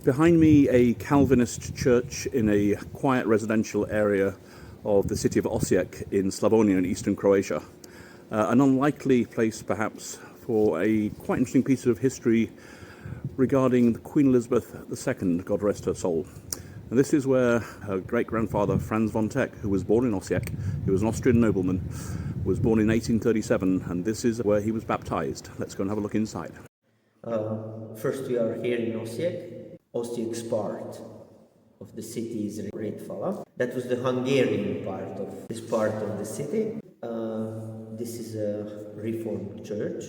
Behind me, a Calvinist church in a quiet residential area of the city of Osijek in Slavonian in eastern Croatia. An unlikely place, perhaps, for a quite interesting piece of history regarding Queen Elizabeth II, God rest her soul. And this is where her great-grandfather, Franz von Teck, who was born in Osijek, he was an Austrian nobleman, was born in 1837, and this is where he was baptized. Let's go and have a look inside. First, we are here in Osijek. Osijek's part of the city is Redfala. That was the Hungarian part of this part of the city. This is a Reformed church,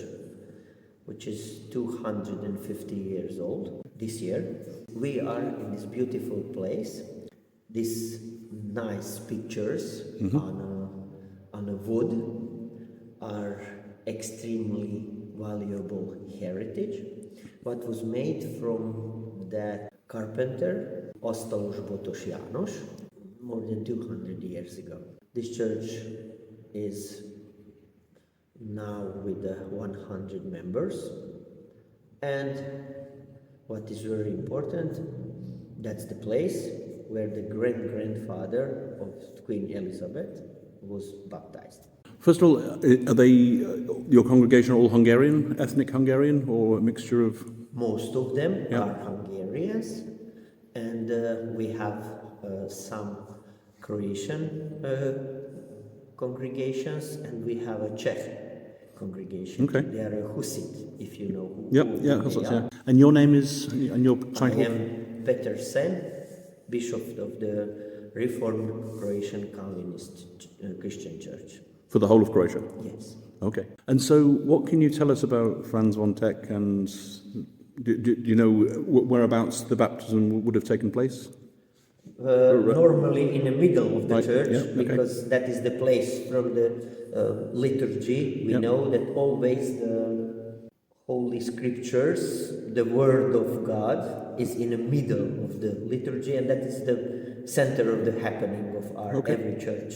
which is 250 years old this year. We are in this beautiful place. These nice pictures on a wood are extremely valuable heritage. What was made from that carpenter, Ostalos Botos János, more than 200 years ago. This church is now with 100 members, and what is very important, that's the place where the great-grandfather of Queen Elizabeth was baptized. First of all, are they, your congregation all Hungarian, ethnic Hungarian, or a mixture of? Most of them are Hungarians, and we have some Croatian congregations, and we have a Czech congregation. Okay. They are a Hussite, if you know who Hussites, they are. yeah. And your name is, and your title? I am Peter Szen, Bishop of the Reformed Croatian Calvinist Christian Church. For the whole of Croatia? Yes. Okay. And so what can you tell us about Franz von Teck, and do you know whereabouts the baptism would have taken place? Normally in the middle of the church, okay. because that is the place from the liturgy. We know that always the Holy Scriptures, the Word of God, is in the middle of the liturgy, and that is the center of the happening of our every church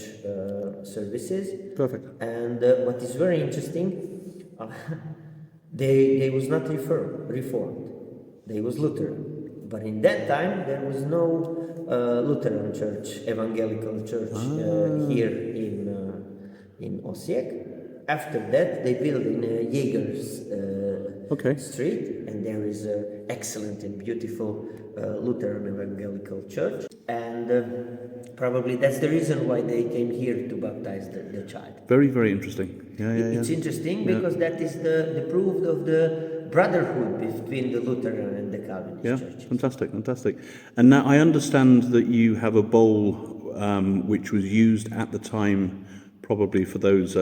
services. Perfect. And what is very interesting, they was not reformed. They was Lutheran. But in that time, there was no Lutheran church, evangelical church here in Osijek. After that, they built in Jäger's Street, and there is an excellent and beautiful Lutheran evangelical church. And probably that's the reason why they came here to baptize the child. Very, very interesting. It's interesting because that is the proof of the brotherhood between the Lutheran and the Calvinist churches. Fantastic. And now I understand that you have a bowl which was used at the time, probably for those...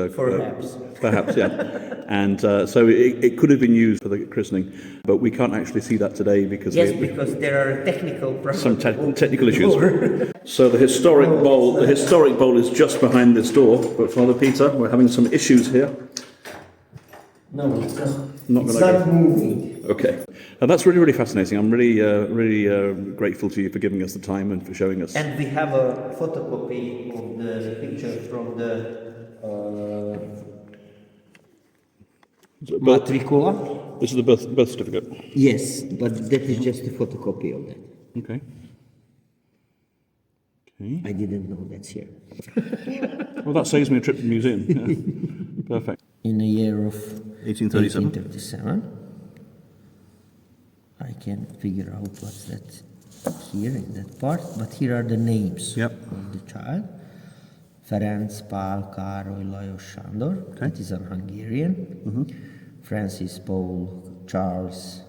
Perhaps, yeah. And so it could have been used for the christening, but we can't actually see that today because... Yes, because there are technical problems. Some technical issues. So the historic bowl is just behind this door, but Father Peter, we're having some issues here. No, it's not moving. Okay. That's really, really fascinating. I'm really grateful to you for giving us the time and for showing us. And we have a photocopy of the picture from the matricula. This is the birth certificate? Yes, but that is just a photocopy of that. Okay. I didn't know that's here. Well, that saves me a trip to the museum. Yeah. Perfect. In the year of 1837. I can figure out what's that here in that part, but here are the names of the child. Ferenc, Pál, Károly, Lajos, Sándor. That is an Hungarian. Francis, Paul, Charles,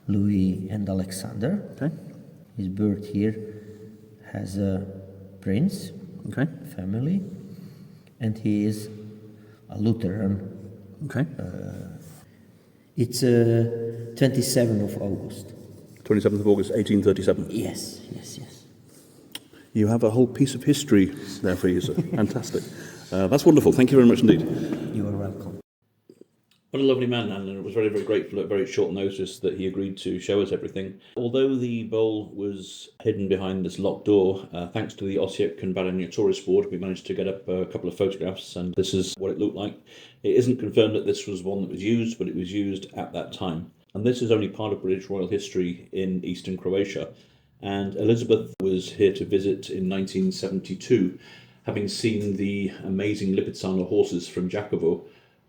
Louis, and Alexander. His birth here has a prince, family, and he is a Lutheran. It's 27th of August. 27th of August, 1837. Yes. You have a whole piece of history there for you, sir. Fantastic. That's wonderful. Thank you very much indeed. You are welcome. What a lovely man, and it was very, very grateful at very short notice that he agreed to show us everything. Although the bowl was hidden behind this locked door, thanks to the Osijek Baranja Tourist Board, we managed to get up a couple of photographs, and this is what it looked like. It isn't confirmed that this was one that was used, but it was used at that time. And this is only part of British royal history in eastern Croatia. And Elizabeth was here to visit in 1972, having seen the amazing Lipizzaner horses from Đakovo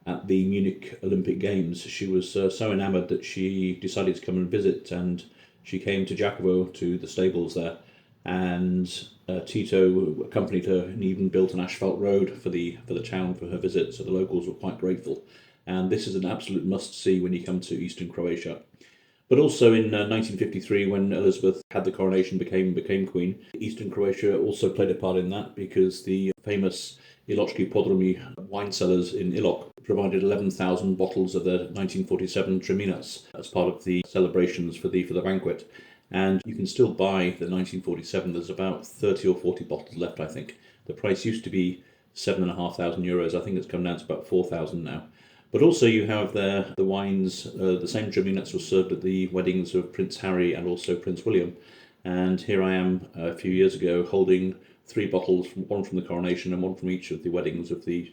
at the Munich Olympic Games. She was so enamored that she decided to come and visit, and she came to Đakovo, to the stables there, and Tito accompanied her and even built an asphalt road for the town for her visit, so the locals were quite grateful. And this is an absolute must-see when you come to eastern Croatia. But also in 1953, when Elizabeth had the coronation, became queen, eastern Croatia also played a part in that, because the famous Iločki Podrumi wine cellars in Ilok provided 11,000 bottles of the 1947 Treminas as part of the celebrations for the banquet. And you can still buy the 1947. There's about 30 or 40 bottles left, I think. The price used to be €7,500. I think it's come down to about 4,000 now. But also you have there the wines, the same Treminas were served at the weddings of Prince Harry and also Prince William. And here I am a few years ago holding 3 bottles, one from the coronation and one from each of the weddings of the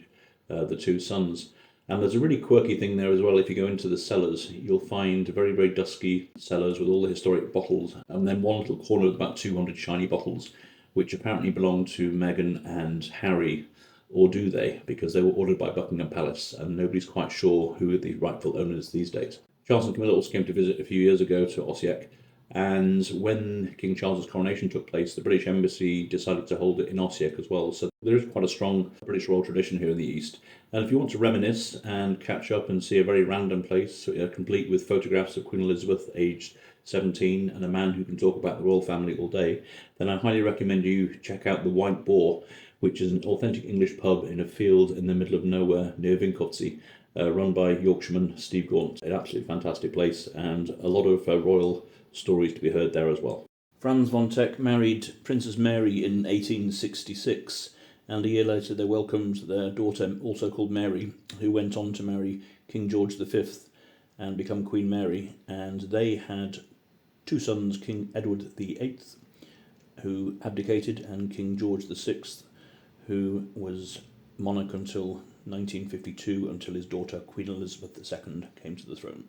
2 sons. And there's a really quirky thing there as well. If you go into the cellars, you'll find very, very dusky cellars with all the historic bottles, and then one little corner with about 200 shiny bottles, which apparently belong to Meghan and Harry. Or do they? Because they were ordered by Buckingham Palace, and nobody's quite sure who are the rightful owners these days. Charles and Camilla also came to visit a few years ago to Osijek, and when King Charles's coronation took place, the British Embassy decided to hold it in Osijek as well. So there is quite a strong British royal tradition here in the East. And if you want to reminisce and catch up and see a very random place, complete with photographs of Queen Elizabeth aged 17 and a man who can talk about the royal family all day, then I highly recommend you check out the White Boar, which is an authentic English pub in a field in the middle of nowhere near Vinkovci, run by Yorkshireman Steve Gaunt. An absolutely fantastic place, and a lot of royal stories to be heard there as well. Franz von Teck married Princess Mary in 1866, and a year later they welcomed their daughter, also called Mary, who went on to marry King George V and become Queen Mary. And they had 2 sons, King Edward VIII, who abdicated, and King George VI, who was monarch until 1952, until his daughter Queen Elizabeth II came to the throne.